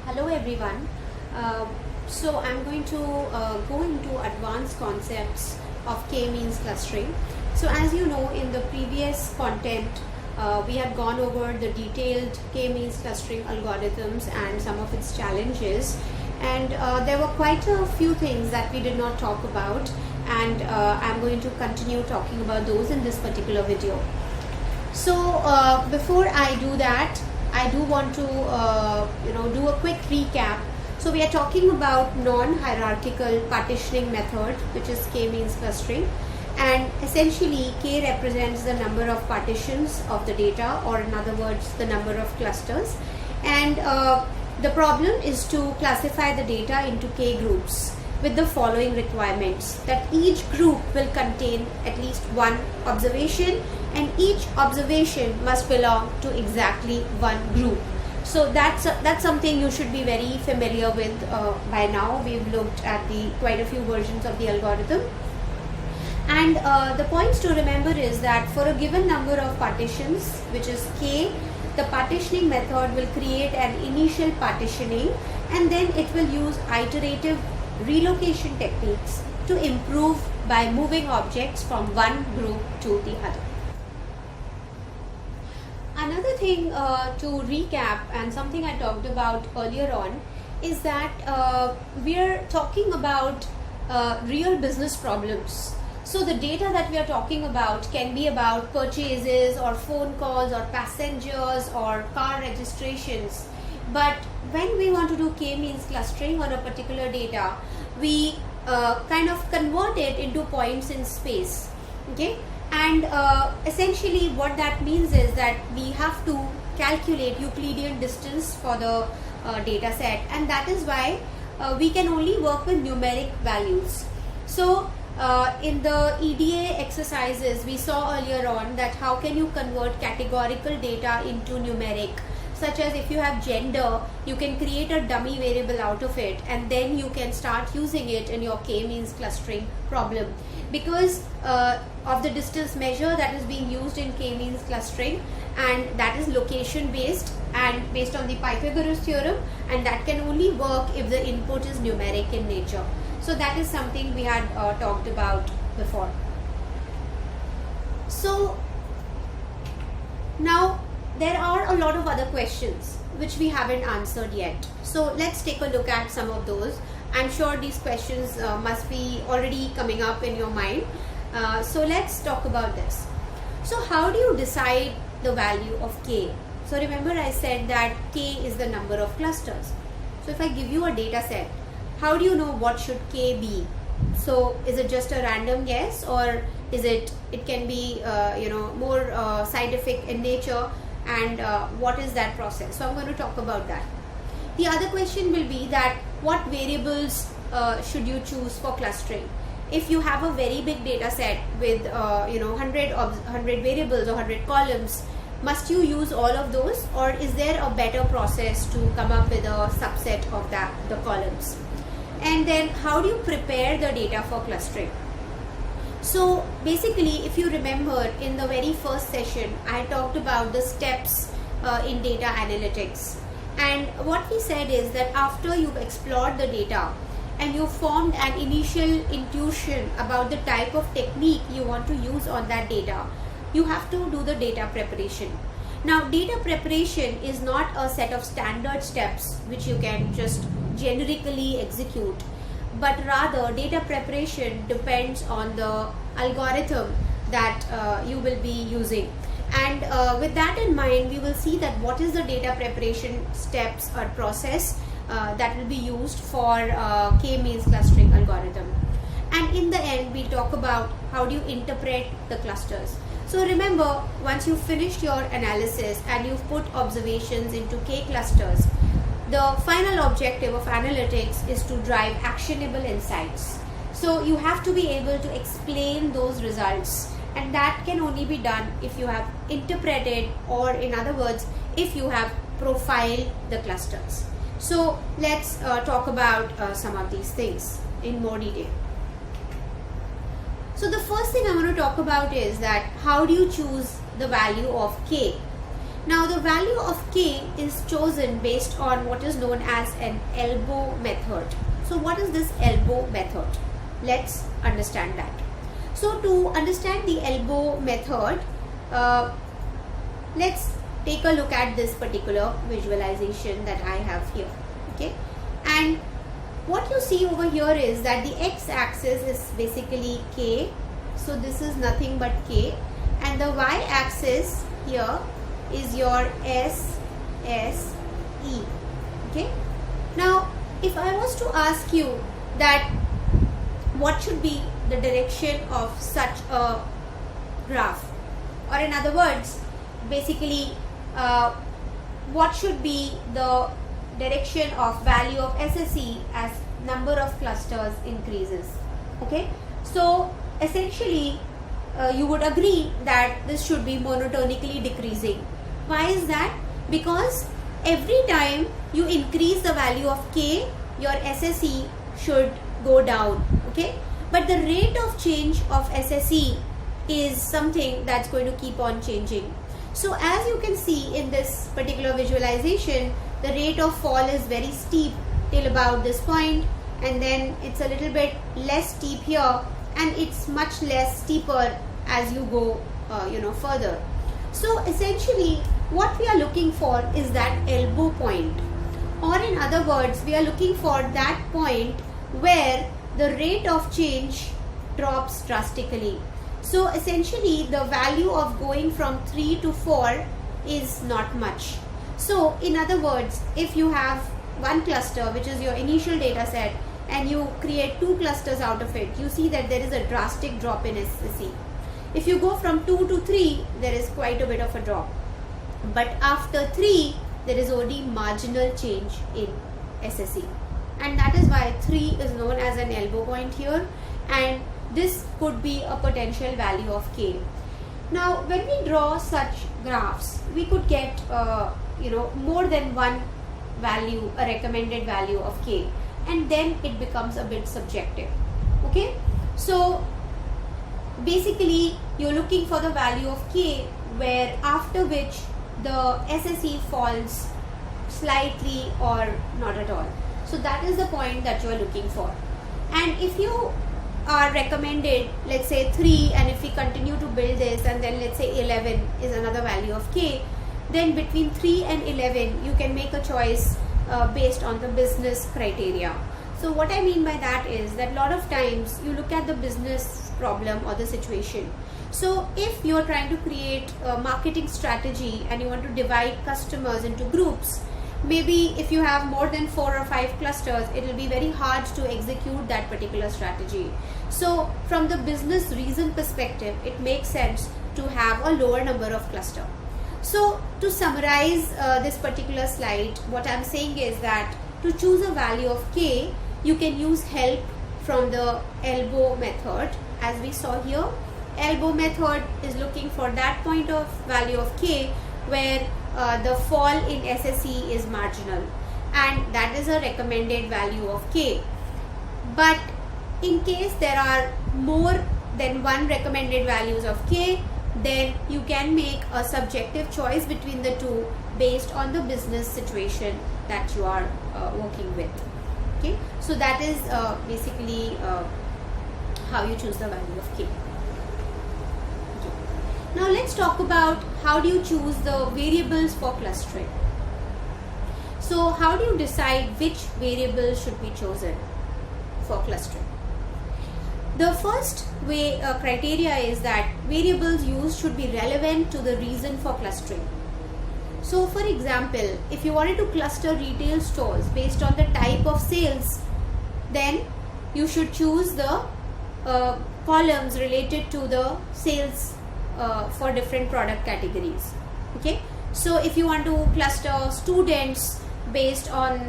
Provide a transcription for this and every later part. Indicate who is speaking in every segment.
Speaker 1: Hello everyone. Uh, so I'm going to go into advanced concepts of K-means clustering. So as you know, in the previous content, we had gone over the detailed K-means clustering algorithms and some of its challenges. And there were quite a few things that we did not talk about, and I'm going to continue talking about those in this particular video. So before I do that, I do want to do a quick recap. So we are talking about non-hierarchical partitioning method, which is K-means clustering, and essentially K represents the number of partitions of the data, or in other words the number of clusters, and the problem is to classify the data into K groups with the following requirements: that each group will contain at least one observation, and each observation must belong to exactly one group. So that's something you should be very familiar with by now. We've looked at quite a few versions of the algorithm, and the points to remember is that for a given number of partitions, which is K, the partitioning method will create an initial partitioning, and then it will use iterative relocation techniques to improve by moving objects from one group to the other. Another thing to recap, and something I talked about earlier on, is that we are talking about real business problems. So the data that we are talking about can be about purchases or phone calls or passengers or car registrations. But when we want to do K-means clustering on a particular data, we kind of convert it into points in space. Okay? And essentially what that means is that we have to calculate Euclidean distance for the data set, and that is why we can only work with numeric values. So in the EDA exercises, we saw earlier on that how can you convert categorical data into numeric, such as if you have gender, you can create a dummy variable out of it, and then you can start using it in your K-means clustering problem. Because of the distance measure that is being used in K-means clustering, and that is location based and based on the Pythagoras theorem, and that can only work if the input is numeric in nature. So that is something we had talked about before. So now there are a lot of other questions which we haven't answered yet. So let's take a look at some of those. I'm sure these questions must be already coming up in your mind. So let's talk about this. So how do you decide the value of K? So remember I said that K is the number of clusters. So if I give you a data set, how do you know what should K be? So is it just a random guess, or is it can be more scientific in nature, and what is that process? So I'm going to talk about that. The other question will be that what variables should you choose for clustering? If you have a very big data set with 100 variables or 100 columns, must you use all of those, or is there a better process to come up with a subset of the columns? And then how do you prepare the data for clustering? So basically, if you remember in the very first session, I talked about the steps in data analytics. And what we said is that after you've explored the data and you formed an initial intuition about the type of technique you want to use on that data, you have to do the data preparation. Now, data preparation is not a set of standard steps which you can just generically execute, but rather data preparation depends on the algorithm that you will be using. And with that in mind, we will see that what is the data preparation steps or process that will be used for K-means clustering algorithm. And in the end, we talk about how do you interpret the clusters. So remember, once you've finished your analysis and you've put observations into K clusters, the final objective of analytics is to drive actionable insights. So you have to be able to explain those results, and that can only be done if you have interpreted, or in other words, if you have profiled the clusters. So let's talk about some of these things in more detail. So the first thing I want to talk about is that how do you choose the value of K? Now the value of k is chosen based on what is known as an elbow method. So what is this elbow method? Let's understand that. So to understand the elbow method, let's take a look at this particular visualization that I have here. Okay, and what you see over here is that the x-axis is basically k, so this is nothing but k, and the y-axis here is your s, s, e. Okay, now if I was to ask you that what should be the direction of such a graph, or in other words, basically what should be the direction of value of SSE as number of clusters increases. Okay, so essentially you would agree that this should be monotonically decreasing. Why is that? Because every time you increase the value of k, your SSE should go down. Okay, but the rate of change of SSE is something that's going to keep on changing. So as you can see in this particular visualization, the rate of fall is very steep till about this point, and then it's a little bit less steep here, and it's much less steeper as you go further. So essentially what we are looking for is that elbow point, or in other words, we are looking for that point where the rate of change drops drastically. So essentially the value of going from 3 to 4 is not much. So in other words, if you have one cluster which is your initial data set and you create 2 clusters out of it, you see that there is a drastic drop in SSE. If you go from 2 to 3, there is quite a bit of a drop. But after 3, there is only marginal change in SSE. And that is why 3 is known as an elbow point here, and this could be a potential value of k. Now when we draw such graphs, we could get more than one value, a recommended value of k, and then it becomes a bit subjective. Okay, so basically you're looking for the value of k where after which the SSE falls slightly or not at all. So that is the point that you are looking for. And if you are recommended, let's say 3, and if we continue to build this, and then let's say 11 is another value of k, then between 3 and 11 you can make a choice based on the business criteria. So what I mean by that is that a lot of times you look at the business problem or the situation. So if you're trying to create a marketing strategy and you want to divide customers into groups, maybe if you have more than 4 or 5 clusters, it will be very hard to execute that particular strategy. So from the business reason perspective, it makes sense to have a lower number of clusters. So to summarize this particular slide, what I'm saying is that to choose a value of k, you can use help from the elbow method. As we saw here, elbow method is looking for that point of value of k where the fall in SSE is marginal, and that is a recommended value of k. But in case there are more than one recommended values of k, then you can make a subjective choice between the two based on the business situation that you are working with. Okay, so that is basically how you choose the value of k. Now let's talk about how do you choose the variables for clustering. So how do you decide which variable should be chosen for clustering? The first criteria is that variables used should be relevant to the reason for clustering. So for example, if you wanted to cluster retail stores based on the type of sales, then you should choose the columns related to the sales for different product categories. Okay, so if you want to cluster students based on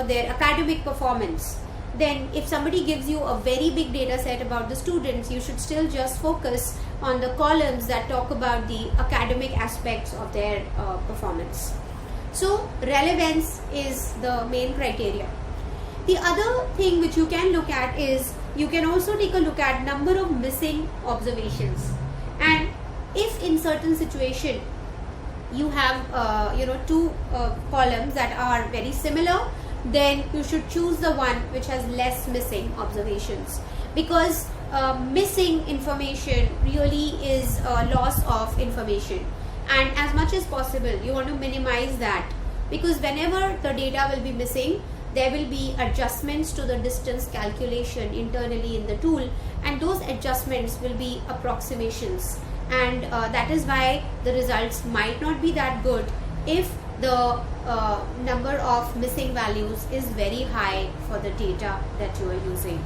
Speaker 1: their academic performance, then if somebody gives you a very big data set about the students, you should still just focus on the columns that talk about the academic aspects of their performance. So relevance is the main criteria. The other thing which you can look at is you can also take a look at number of missing observations, and if in certain situation you have two columns that are very similar, then you should choose the one which has less missing observations, because missing information really is a loss of information, and as much as possible you want to minimize that, because whenever the data will be missing, there will be adjustments to the distance calculation internally in the tool, and those adjustments will be approximations, and that is why the results might not be that good if the number of missing values is very high for the data that you are using.